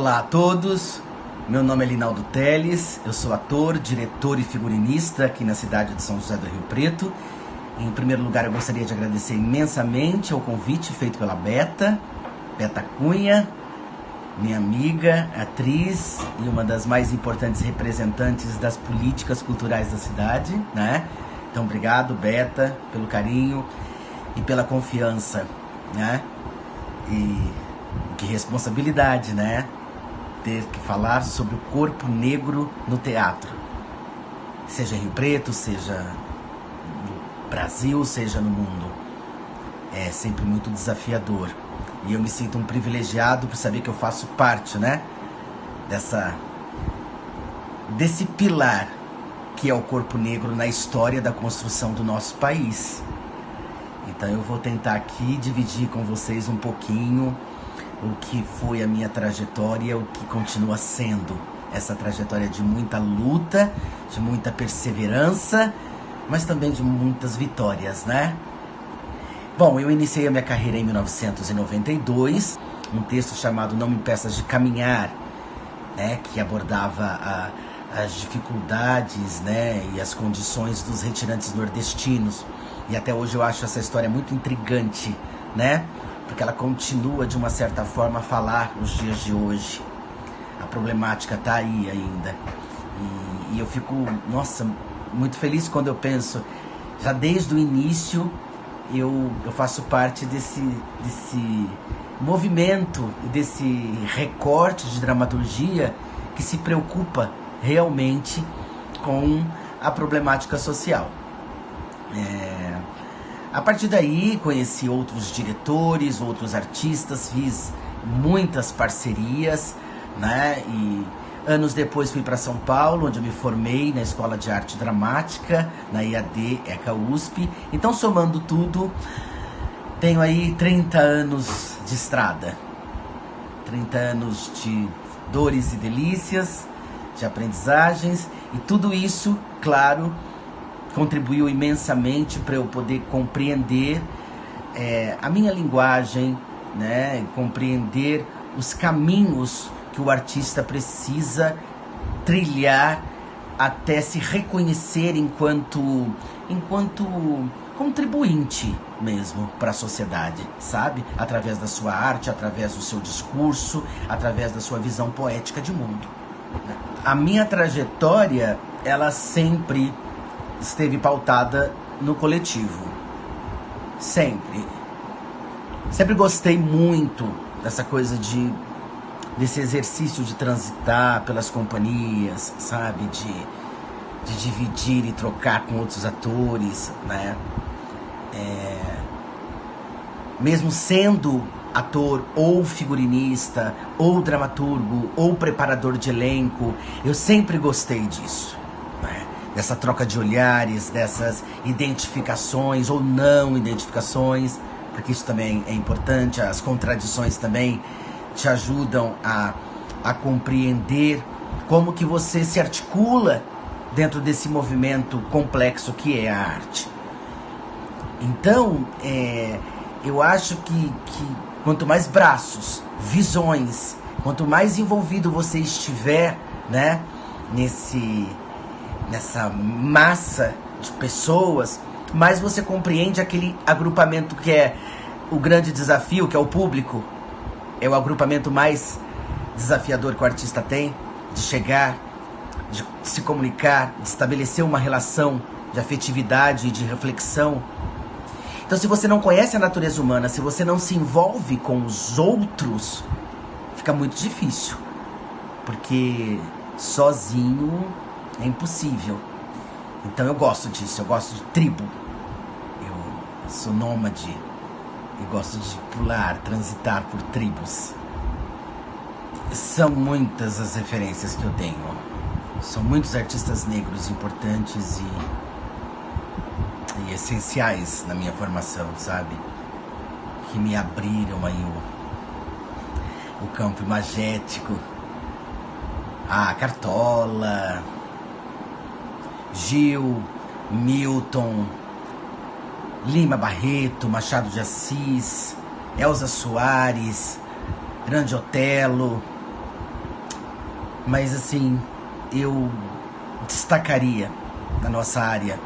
Olá a todos, meu nome é Linaldo Teles, eu sou ator, diretor e figurinista aqui na cidade de São José do Rio Preto. Em primeiro lugar, eu gostaria de agradecer imensamente ao convite feito pela Beta Cunha, minha amiga, atriz e uma das mais importantes representantes das políticas culturais da cidade, né? Então, obrigado, Beta, pelo carinho e pela confiança, né? E que responsabilidade, né? Ter que falar sobre o corpo negro no teatro. Seja em Rio Preto, seja no Brasil, seja no mundo. É sempre muito desafiador. E eu me sinto um privilegiado por saber que eu faço parte, né? Desse pilar que é o corpo negro na história da construção do nosso país. Então eu vou tentar aqui dividir com vocês um pouquinho o que foi a minha trajetória, o que continua sendo essa trajetória de muita luta, de muita perseverança, mas também de muitas vitórias, né? Bom, eu iniciei a minha carreira em 1992, um texto chamado Não Me Impeças de Caminhar, né, que abordava as dificuldades, né, e as condições dos retirantes nordestinos. E até hoje eu acho essa história muito intrigante, né? Porque ela continua, de uma certa forma, a falar nos dias de hoje. A problemática está aí ainda. E eu fico, nossa, muito feliz quando eu penso, já desde o início, eu faço parte desse movimento, desse recorte de dramaturgia que se preocupa realmente com a problemática social. A partir daí, conheci outros diretores, outros artistas, fiz muitas parcerias, né? E anos depois fui para São Paulo, onde eu me formei na Escola de Arte Dramática, na IAD ECA USP. Então, somando tudo, tenho aí 30 anos de estrada. 30 anos de dores e delícias, de aprendizagens, e tudo isso, claro, contribuiu imensamente para eu poder compreender a minha linguagem, né? Compreender os caminhos que o artista precisa trilhar até se reconhecer enquanto contribuinte mesmo para a sociedade, sabe? Através da sua arte, através do seu discurso, através da sua visão poética de mundo. A minha trajetória, ela sempre esteve pautada no coletivo. Sempre gostei muito dessa coisa desse exercício de transitar pelas companhias, sabe? De dividir e trocar com outros atores, né? Mesmo sendo ator ou figurinista, ou dramaturgo, ou preparador de elenco, eu sempre gostei disso, né? Dessa troca de olhares, dessas identificações ou não identificações, porque isso também é importante. As contradições também te ajudam a compreender como que você se articula dentro desse movimento complexo que é a arte. Então, eu acho que quanto mais braços, visões, quanto mais envolvido você estiver, né, nessa massa de pessoas, mais você compreende aquele agrupamento que é o grande desafio, que é o público. É o agrupamento mais desafiador que o artista tem, de chegar, de se comunicar, de estabelecer uma relação de afetividade e de reflexão. Então, se você não conhece a natureza humana, se você não se envolve com os outros, fica muito difícil, porque sozinho é impossível. Então eu gosto disso, eu gosto de tribo. Eu sou nômade e gosto de pular, transitar por tribos. São muitas as referências que eu tenho. São muitos artistas negros importantes e essenciais na minha formação, sabe? Que me abriram aí o campo imagético. Cartola, Gil, Milton, Lima Barreto, Machado de Assis, Elza Soares, Grande Otelo, Mas assim, eu destacaria na nossa área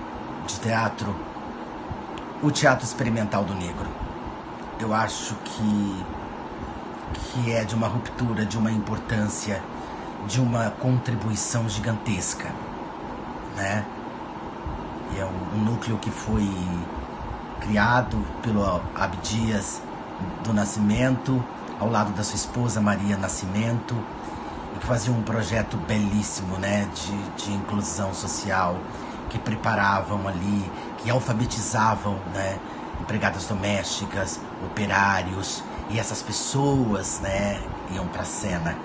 de teatro o teatro experimental do negro. Eu acho que é de uma ruptura, de uma importância, de uma contribuição gigantesca, né? É um núcleo que foi criado pelo Abdias do Nascimento, ao lado da sua esposa Maria Nascimento, e que fazia um projeto belíssimo, né, de inclusão social, que preparavam ali, que alfabetizavam, né, empregadas domésticas, operários, e essas pessoas, né, iam para a cena.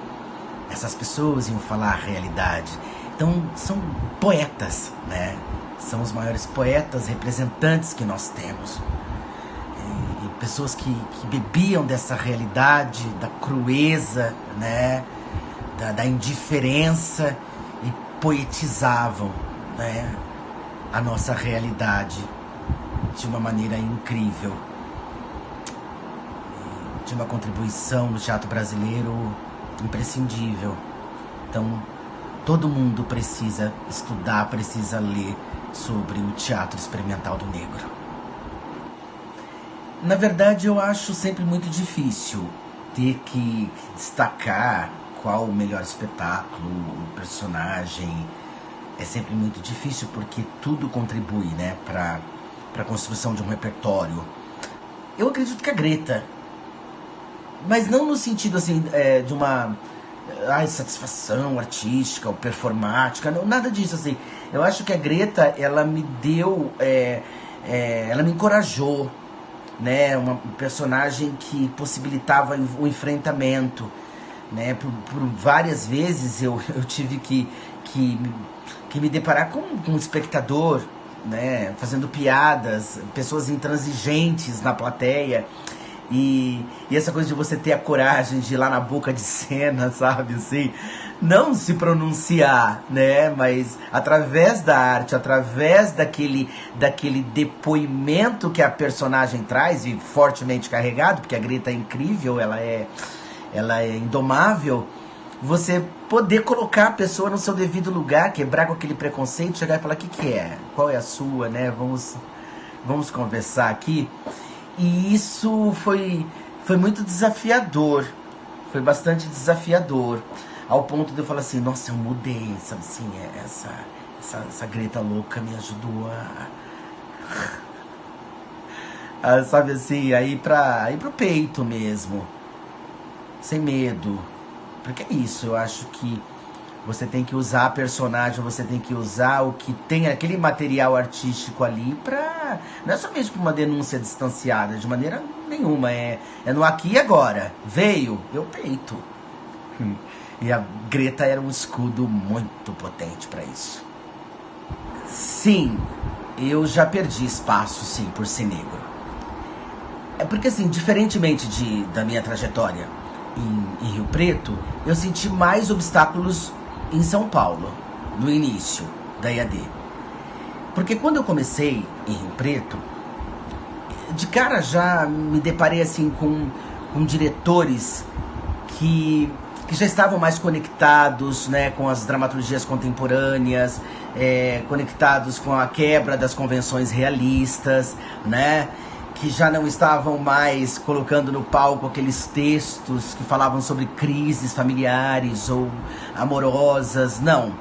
Essas pessoas iam falar a realidade. Então, são poetas, né? São os maiores poetas representantes que nós temos. E pessoas que bebiam dessa realidade, da crueza, né? Da indiferença, e poetizavam, né, a nossa realidade de uma maneira incrível. De uma contribuição no teatro brasileiro imprescindível. Então, todo mundo precisa estudar, precisa ler sobre o teatro experimental do negro. Na verdade, eu acho sempre muito difícil ter que destacar qual o melhor espetáculo, o personagem. É sempre muito difícil porque tudo contribui, né, para a construção de um repertório. Eu acredito que a Greta, mas não no sentido assim de uma satisfação artística ou performática, não, nada disso assim. Eu acho que a Greta, ela me deu, ela me encorajou, né, uma personagem que possibilitava o enfrentamento, né, por várias vezes eu tive que me deparar com um espectador, né, fazendo piadas, pessoas intransigentes na plateia. E essa coisa de você ter a coragem de ir lá na boca de cena, sabe, assim, não se pronunciar, né, mas através da arte, através daquele depoimento que a personagem traz, e fortemente carregado, porque a Greta é incrível, ela é indomável, você poder colocar a pessoa no seu devido lugar, quebrar com aquele preconceito, chegar e falar: o que é? Qual é a sua, né? Vamos conversar aqui. E isso foi muito desafiador, foi bastante desafiador, ao ponto de eu falar assim: nossa, eu mudei, sabe assim, essa Greta louca me ajudou sabe assim, a ir pro peito mesmo, sem medo. Porque é isso, eu acho que você tem que usar a personagem, você tem que usar o que tem, aquele material artístico ali pra... Não é somente pra uma denúncia distanciada, de maneira nenhuma. É no aqui e agora. Veio, eu peito. E a Greta era um escudo muito potente pra isso. Sim, eu já perdi espaço, sim, por ser negro. É porque, assim, diferentemente da minha trajetória em Rio Preto, eu senti mais obstáculos em São Paulo, no início da EAD. Porque quando eu comecei em Rio Preto, de cara já me deparei assim com diretores que já estavam mais conectados, né, com as dramaturgias contemporâneas, conectados com a quebra das convenções realistas, né, que já não estavam mais colocando no palco aqueles textos que falavam sobre crises familiares ou amorosas, não.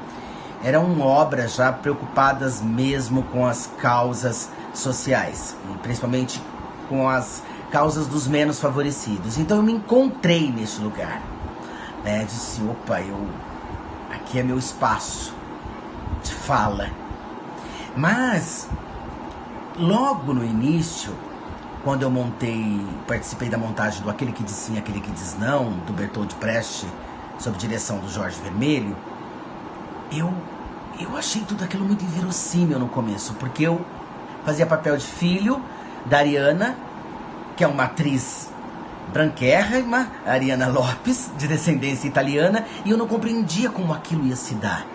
Eram obras já preocupadas mesmo com as causas sociais, principalmente com as causas dos menos favorecidos. Então eu me encontrei nesse lugar, né? Disse: opa, aqui é meu espaço de fala. Mas logo no início, quando eu participei da montagem do Aquele que Diz Sim, Aquele que Diz Não, do Bertold Brecht, sob direção do Jorge Vermelho, eu achei tudo aquilo muito inverossímil no começo, porque eu fazia papel de filho da Ariana, que é uma atriz branquérrima, Ariana Lopes, de descendência italiana, e eu não compreendia como aquilo ia se dar,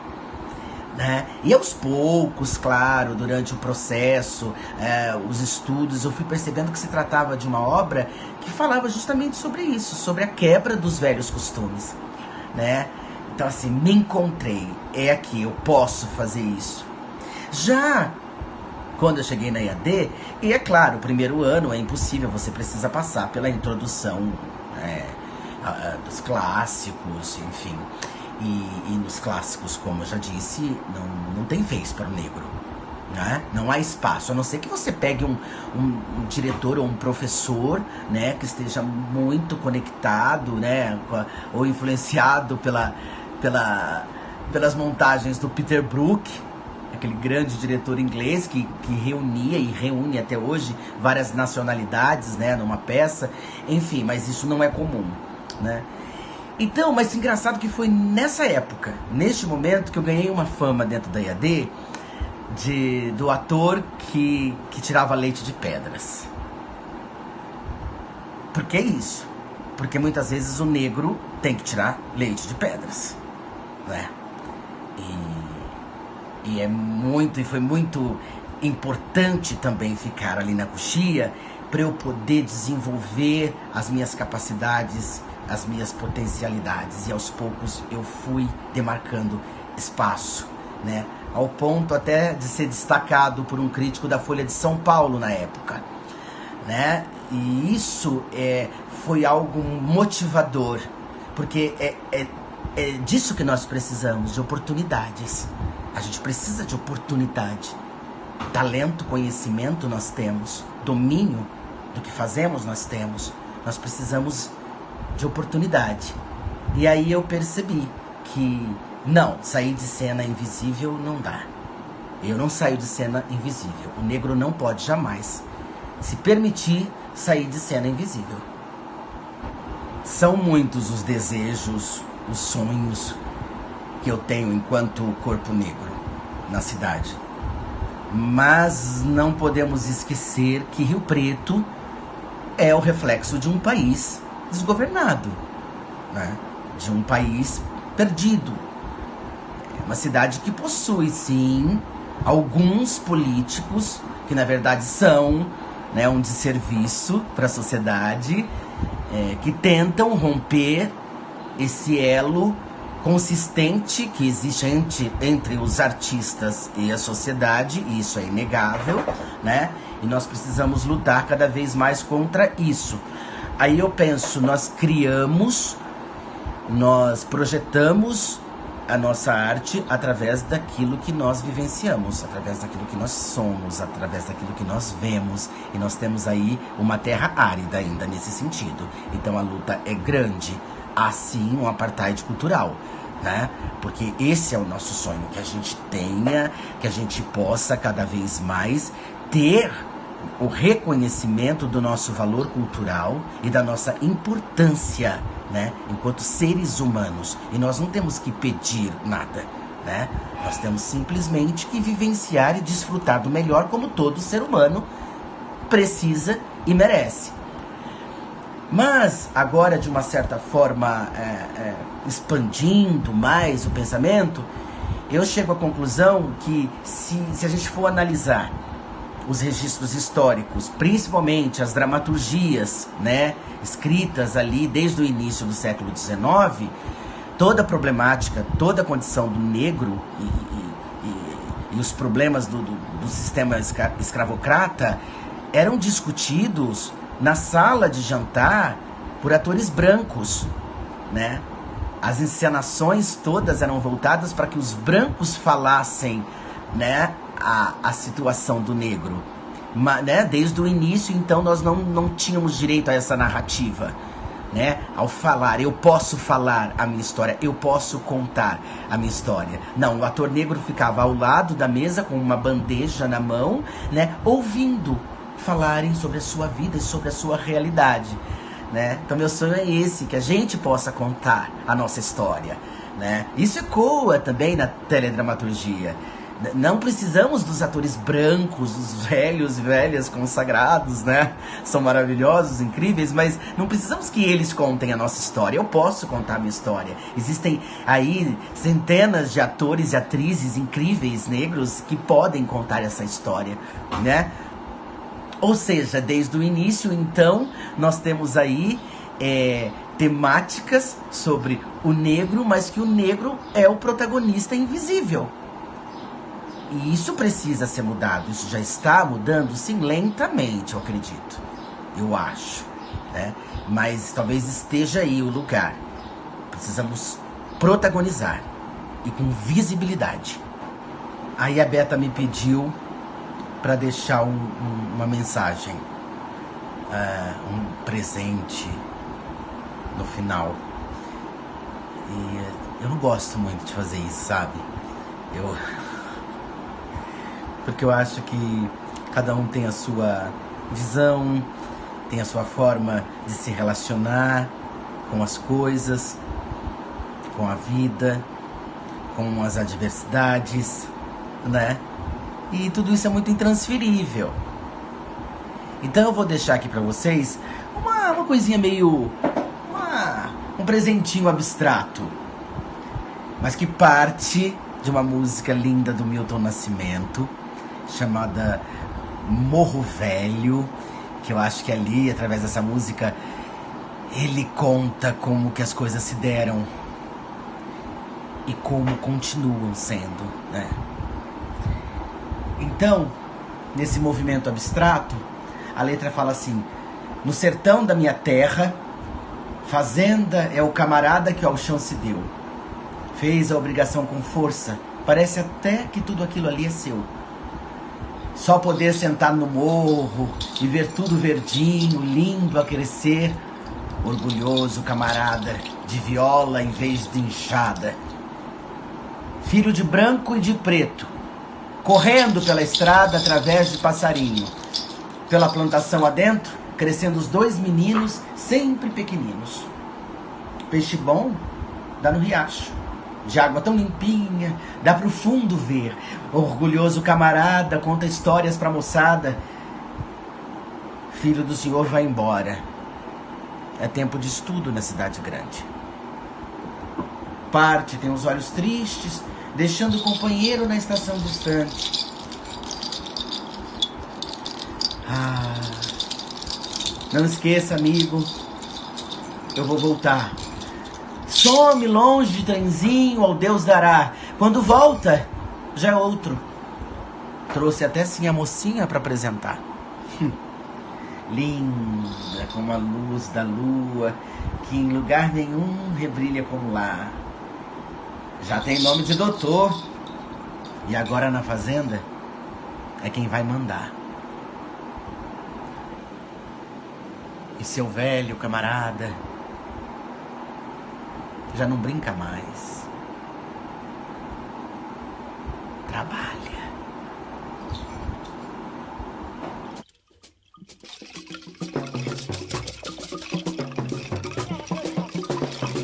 né? E aos poucos, claro, durante o processo, os estudos, eu fui percebendo que se tratava de uma obra que falava justamente sobre isso, sobre a quebra dos velhos costumes, né? Então assim, me encontrei, é aqui, eu posso fazer isso. Já quando eu cheguei na EAD, e é claro, o primeiro ano é impossível, você precisa passar pela introdução dos clássicos, enfim. E nos clássicos, como eu já disse, não tem vez para o negro. Né? Não há espaço, a não ser que você pegue um diretor ou um professor, né, que esteja muito conectado, né, ou influenciado pelas montagens do Peter Brook, aquele grande diretor inglês que reunia e reúne até hoje várias nacionalidades, né, numa peça. Enfim, mas isso não é comum, né? Então, mas engraçado que foi nessa época, neste momento, que eu ganhei uma fama dentro da EAD do ator que tirava leite de pedras. Por que isso? Porque muitas vezes o negro tem que tirar leite de pedras, né? E foi muito importante também ficar ali na coxia para eu poder desenvolver as minhas capacidades, as minhas potencialidades. E aos poucos eu fui demarcando espaço, né? Ao ponto até de ser destacado por um crítico da Folha de São Paulo na época, né? E isso foi algo motivador, porque é disso que nós precisamos, de oportunidades. A gente precisa de oportunidade. Talento, conhecimento nós temos, domínio do que fazemos nós temos. Nós precisamos de oportunidade. E aí eu percebi que não, sair de cena invisível não dá. Eu não saio de cena invisível. O negro não pode jamais se permitir sair de cena invisível. São muitos os desejos, os sonhos que eu tenho enquanto corpo negro na cidade. Mas não podemos esquecer que Rio Preto é o reflexo de um país desgovernado, né? De um país perdido. É uma cidade que possui, sim, alguns políticos que na verdade são, né, um desserviço para a sociedade, que tentam romper esse elo consistente que existe entre os artistas e a sociedade, e isso é inegável, né? E nós precisamos lutar cada vez mais contra isso. Aí eu penso, nós projetamos a nossa arte através daquilo que nós vivenciamos, através daquilo que nós somos, através daquilo que nós vemos. E nós temos aí uma terra árida ainda nesse sentido. Então a luta é grande. Há sim um apartheid cultural, né? Porque esse é o nosso sonho, que a gente tenha, que a gente possa cada vez mais ter o reconhecimento do nosso valor cultural e da nossa importância, né, enquanto seres humanos. E nós não temos que pedir nada, né? Nós temos simplesmente que vivenciar e desfrutar do melhor, como todo ser humano precisa e merece. Mas agora, de uma certa forma, expandindo mais o pensamento, eu chego à conclusão que se a gente for analisar os registros históricos, principalmente as dramaturgias, né, escritas ali desde o início do século XIX, toda a problemática, toda a condição do negro e os problemas do sistema escravocrata eram discutidos na sala de jantar por atores brancos, né? As encenações todas eram voltadas para que os brancos falassem, né, a situação do negro, né? Desde o início, então, nós não tínhamos direito a essa narrativa, né? Ao falar, eu posso falar a minha história, eu posso contar a minha história. Não, o ator negro ficava ao lado da mesa com uma bandeja na mão, né, ouvindo falarem sobre a sua vida e sobre a sua realidade, né? Então meu sonho é esse, que a gente possa contar a nossa história, né? Isso ecoa também na teledramaturgia. Não precisamos dos atores brancos, os velhos e velhas consagrados, né? São maravilhosos, incríveis, mas não precisamos que eles contem a nossa história. Eu posso contar a minha história. Existem aí centenas de atores e atrizes incríveis negros que podem contar essa história, né? Ou seja, desde o início, então, nós temos aí temáticas sobre o negro, mas que o negro é o protagonista invisível. E isso precisa ser mudado. Isso já está mudando, sim, lentamente, eu acredito. Eu acho, né? Mas talvez esteja aí o lugar. Precisamos protagonizar e com visibilidade. Aí a Beta me pediu para deixar uma mensagem, um presente no final. E eu não gosto muito de fazer isso, sabe? Porque eu acho que cada um tem a sua visão, tem a sua forma de se relacionar com as coisas, com a vida, com as adversidades, né? E tudo isso é muito intransferível. Então eu vou deixar aqui pra vocês uma coisinha meio... um presentinho abstrato, mas que parte de uma música linda do Milton Nascimento, chamada Morro Velho, que eu acho que ali, através dessa música, ele conta como que as coisas se deram e como continuam sendo, né? Então, nesse movimento abstrato, a letra fala assim: no sertão da minha terra, fazenda é o camarada que ao chão se deu. Fez a obrigação com força, parece até que tudo aquilo ali é seu. Só poder sentar no morro e ver tudo verdinho, lindo a crescer. Orgulhoso camarada, de viola em vez de enxada. Filho de branco e de preto, correndo pela estrada através de passarinho. Pela plantação adentro, crescendo os dois meninos, sempre pequeninos. Peixe bom dá no riacho, de água tão limpinha, dá pro fundo ver. Orgulhoso camarada conta histórias pra moçada. Filho do senhor vai embora. É tempo de estudo na cidade grande. Parte, tem os olhos tristes, deixando o companheiro na estação distante. Não esqueça, amigo, eu vou voltar. Some longe de trenzinho, ao Deus dará. Quando volta, já é outro. Trouxe até sim a mocinha para apresentar. Linda como a luz da lua, que em lugar nenhum rebrilha como lá. Já tem nome de doutor. E agora na fazenda é quem vai mandar. E seu velho camarada já não brinca mais. Trabalha.